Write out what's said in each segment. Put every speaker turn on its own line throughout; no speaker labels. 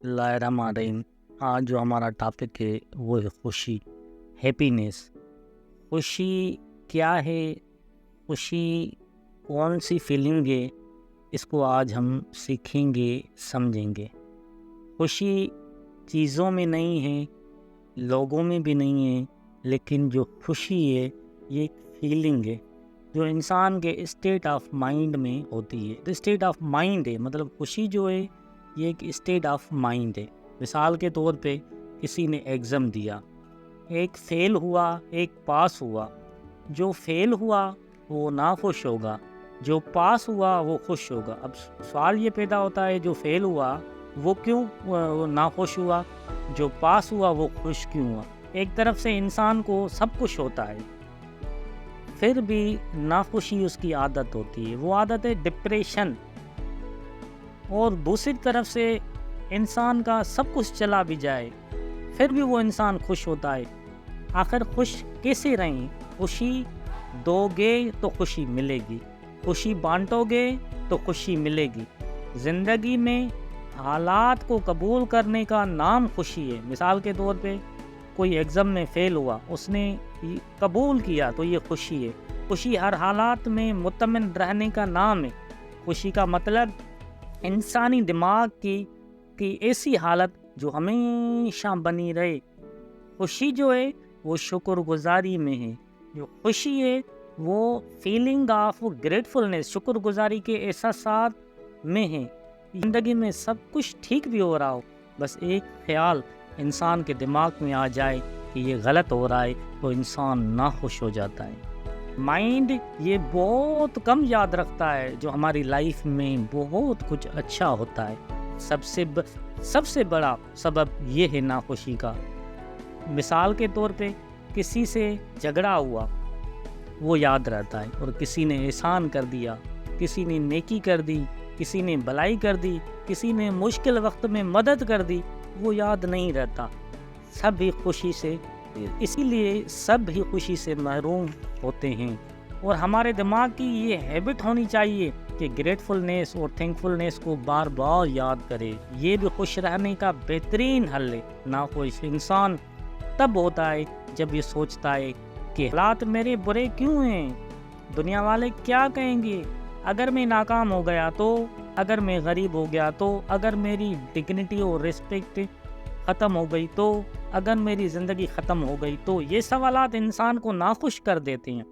बिस्मिल्लाहिर्रहमानिर्रहीम। आज जो हमारा टॉपिक है वो है खुशी, हैप्पीनेस। खुशी क्या है? खुशी कौन सी फीलिंग है? इसको आज हम सीखेंगे, समझेंगे। खुशी चीज़ों में नहीं है, लोगों में भी नहीं है, लेकिन जो खुशी है ये एक फीलिंग है जो इंसान के स्टेट ऑफ माइंड में होती है। तो स्टेट ऑफ माइंड है, मतलब खुशी जो है ये एक स्टेट ऑफ माइंड है। मिसाल के तौर पे किसी ने एग्ज़ाम दिया, एक फेल हुआ, एक पास हुआ। जो फेल हुआ वो ना खुश होगा, जो पास हुआ वो खुश होगा। अब सवाल ये पैदा होता है, जो फेल हुआ वो क्यों वो ना खुश हुआ, जो पास हुआ वो खुश क्यों हुआ? एक तरफ से इंसान को सब कुछ होता है, फिर भी नाखुशी उसकी आदत होती है, वो आदत है डिप्रेशन। और दूसरी तरफ से इंसान का सब कुछ चला भी जाए, फिर भी वो इंसान खुश होता है। आखिर खुश कैसे रहें? खुशी दोगे तो खुशी मिलेगी, खुशी बांटोगे तो खुशी मिलेगी। ज़िंदगी में हालात को कबूल करने का नाम खुशी है। मिसाल के तौर पे कोई एग्ज़ाम में फ़ेल हुआ, उसने कबूल किया तो ये खुशी है। खुशी हर हालात में मुतमिन रहने का नाम है। खुशी का मतलब इंसानी दिमाग की ऐसी हालत जो हमेशा बनी रहे। खुशी जो है वो शुक्रगुजारी में है। जो खुशी है वो फीलिंग ऑफ ग्रेटफुलनेस, शुक्रगुजारी के एहसास में है। ज़िंदगी में सब कुछ ठीक भी हो रहा हो, बस एक ख्याल इंसान के दिमाग में आ जाए कि ये गलत हो रहा है तो इंसान नाखुश हो जाता है। माइंड ये बहुत कम याद रखता है जो हमारी लाइफ में बहुत कुछ अच्छा होता है। सबसे बड़ा सबब ये है नाखुशी का। मिसाल के तौर पे किसी से झगड़ा हुआ वो याद रहता है, और किसी ने एहसान कर दिया, किसी ने नेकी कर दी, किसी ने भलाई कर दी, किसी ने मुश्किल वक्त में मदद कर दी, वो याद नहीं रहता। सब भी खुशी से, इसीलिए सब भी खुशी से महरूम होते हैं। और हमारे दिमाग की ये हैबिट होनी चाहिए कि ग्रेटफुलनेस और थैंकफुलनेस को बार बार याद करें। ये भी खुश रहने का बेहतरीन हल है। नाखुश इंसान तब होता है जब ये सोचता है कि हालात मेरे बुरे क्यों हैं, दुनिया वाले क्या कहेंगे, अगर मैं नाकाम हो गया तो, अगर मैं गरीब हो गया तो, अगर मेरी डिग्निटी और रिस्पेक्ट ख़त्म हो गई तो, अगर मेरी ज़िंदगी ख़त्म हो गई तो। ये सवालात इंसान को नाखुश कर देते हैं।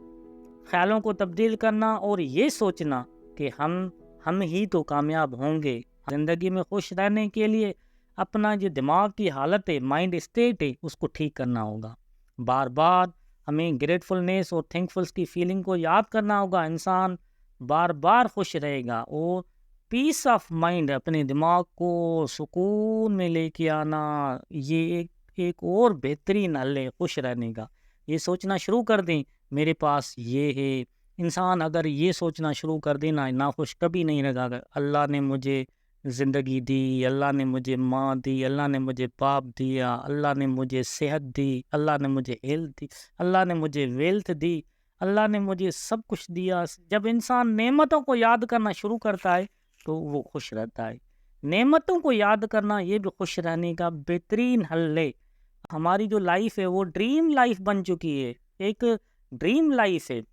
ख़्यालों को तब्दील करना और ये सोचना कि हम ही तो कामयाब होंगे। ज़िंदगी में खुश रहने के लिए अपना जो दिमाग की हालत है, माइंड स्टेट है, उसको ठीक करना होगा। बार बार हमें ग्रेटफुलनेस और थैंकफुल्स की फीलिंग को याद करना होगा। इंसान बार बार खुश रहेगा। और पीस ऑफ माइंड, अपने दिमाग को सुकून में लेके आना, ये एक और बेहतरीन हल है खुश रहने का। ये सोचना शुरू कर दें मेरे पास ये है। इंसान अगर ये सोचना शुरू कर देना, नाखुश कभी नहीं रहेगा। अल्लाह ने मुझे ज़िंदगी दी, अल्लाह ने मुझे माँ दी, अल्लाह ने मुझे बाप दिया, अल्लाह ने मुझे सेहत दी, अल्लाह ने मुझे हेल्थ दी, अल्लाह ने मुझे वेल्थ दी, अल्लाह ने मुझे सब कुछ दिया। जब इंसान नेमतों को याद करना शुरू करता है तो वो खुश रहता है। नेमतों को याद करना ये भी खुश रहने का बेहतरीन हल है। हमारी जो लाइफ है वो ड्रीम लाइफ बन चुकी है, एक ड्रीम लाइफ है।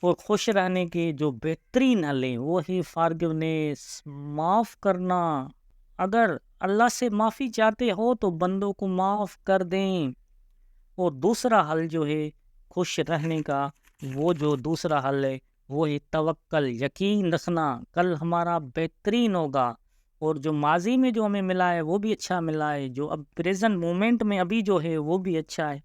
और खुश रहने के जो बेहतरीन हल हैं वो है फॉरगिवनेस, माफ़ करना। अगर अल्लाह से माफ़ी चाहते हो तो बंदों को माफ़ कर दें। और दूसरा हल जो है खुश रहने का, वो जो दूसरा हल है वो है तवक्कल, यकीन रखना कल हमारा बेहतरीन होगा। और जो माजी में जो हमें मिला है वो भी अच्छा मिला है, जो अब प्रेजेंट मोमेंट में अभी जो है वो भी अच्छा है।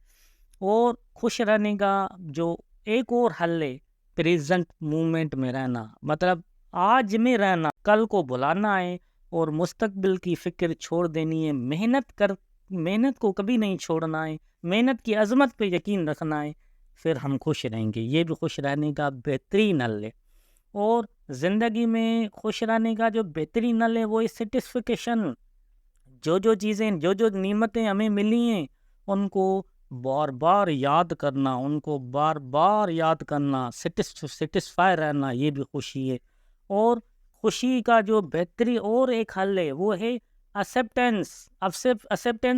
और खुश रहने का जो एक और हल है प्रेजेंट मोमेंट में रहना, मतलब आज में रहना, कल को भुलाना है और मुस्तकबिल की फ़िक्र छोड़ देनी है। मेहनत को कभी नहीं छोड़ना है, मेहनत की अज़मत पे यकीन रखना है, फिर हम खुश रहेंगे। ये भी खुश रहने का बेहतरीन हल है। और ज़िंदगी में खुश रहने का जो बेहतरीन हल है वो है सेटिस्फिकेशन। जो चीज़ें, जो नेमतें हमें मिली हैं उनको बार बार याद करना, उनको बार बार याद करना, सेटिस्फाई रहना, ये भी खुशी है। और खुशी का जो बेहतरी और एक हल है वो है acceptance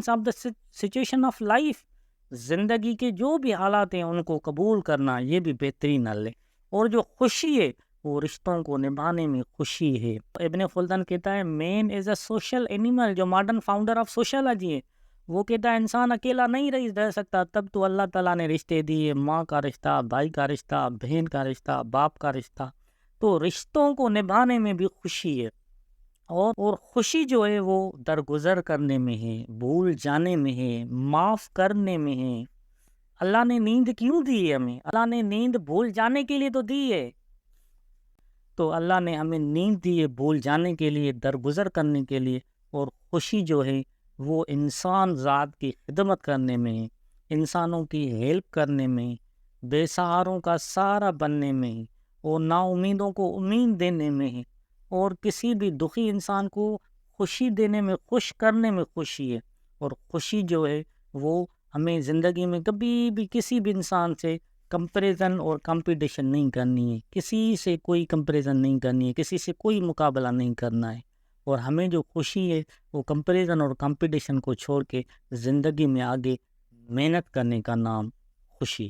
of the situation of life. زندگی کے جو بھی حالات ہیں ان کو قبول کرنا، یہ بھی بہترین حل ہے. اور جو خوشی ہے وہ رشتوں کو نبھانے میں خوشی ہے. ابن خلدن کہتا ہے مین از اے سوشل اینیمل. جو ماڈرن فاؤنڈر آف سوشالوجی ہے وہ کہتا ہے انسان اکیلا نہیں رہ سکتا. تب تو اللہ تعالیٰ نے رشتے دیے، ماں کا رشتہ، بھائی کا رشتہ، بہن کا رشتہ، باپ کا رشتہ. تو رشتوں کو نبھانے میں بھی خوشی ہے. اور خوشی جو ہے وہ درگزر کرنے میں ہے، بھول جانے میں ہے، معاف کرنے میں ہے. اللہ نے نیند کیوں دی ہے ہمیں؟ اللہ نے نیند بھول جانے کے لیے تو دی ہے. تو اللہ نے ہمیں نیند دی ہے بھول جانے کے لیے، درگزر کرنے کے لیے. اور خوشی جو ہے وہ انسان ذات کی خدمت کرنے میں، انسانوں کی ہیلپ کرنے میں، بے سہاروں کا سہارا بننے میں، اور نا امیدوں کو امید دینے میں ہے. اور کسی بھی دکھی انسان کو خوشی دینے میں، خوش کرنے میں خوشی ہے. اور خوشی جو ہے وہ ہمیں زندگی میں کبھی بھی کسی بھی انسان سے کمپیریزن اور کمپٹیشن نہیں کرنی ہے. کسی سے کوئی کمپیریزن نہیں کرنی ہے، کسی سے کوئی مقابلہ نہیں کرنا ہے. اور ہمیں جو خوشی ہے وہ کمپیریزن اور کمپٹیشن کو چھوڑ کے زندگی میں آگے محنت کرنے کا نام خوشی.